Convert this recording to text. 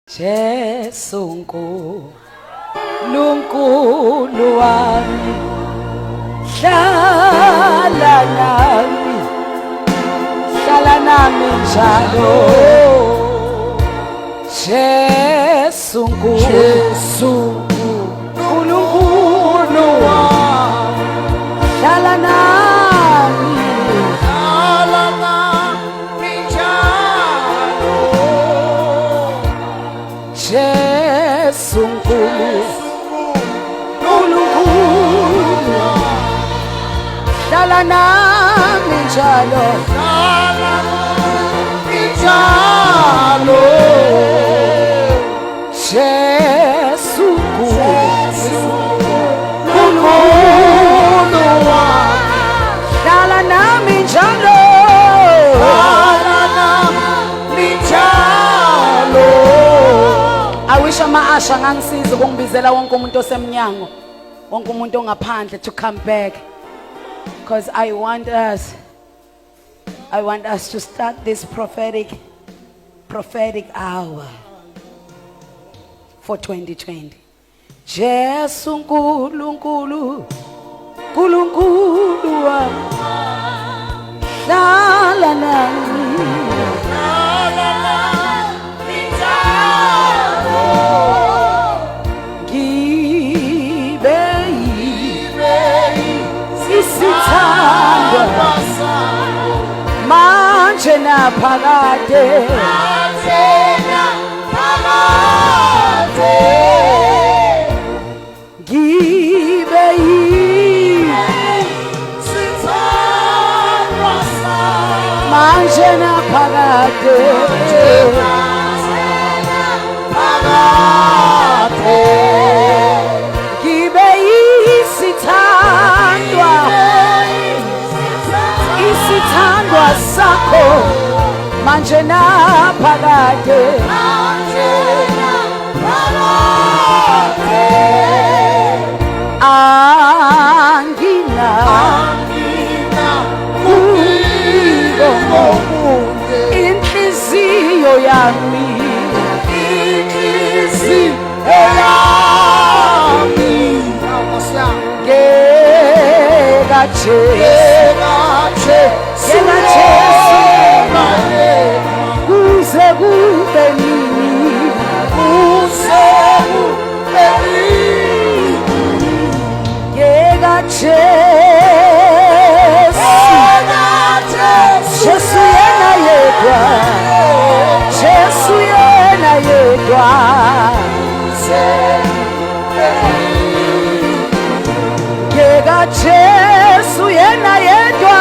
Jesu Nkulunkulu wami, hlala nami njalo. Jesu Nkulunkulu wami, hlala nami njalo. Jesu Nkulunkulu, hlala nami njalo. Jesu Nkulunkulu, hlala nami njalo. I wish ama-asha ngangisiza ukungibizela wonke umuntu osemnyango, wonke umuntu ongaphandle to come back, because I want us to start this prophetic hour for 2020. Jesu Nkulunkulu wami, hlala nami. Manje naphakade, ngibe manje naphakade, ngibe isithandwa sakho manje naphakade. Angina inhliziyo yami, kuze kube nini, Jesu yena yedwa, Jesu yena yedwa, Jesu yena yedwa.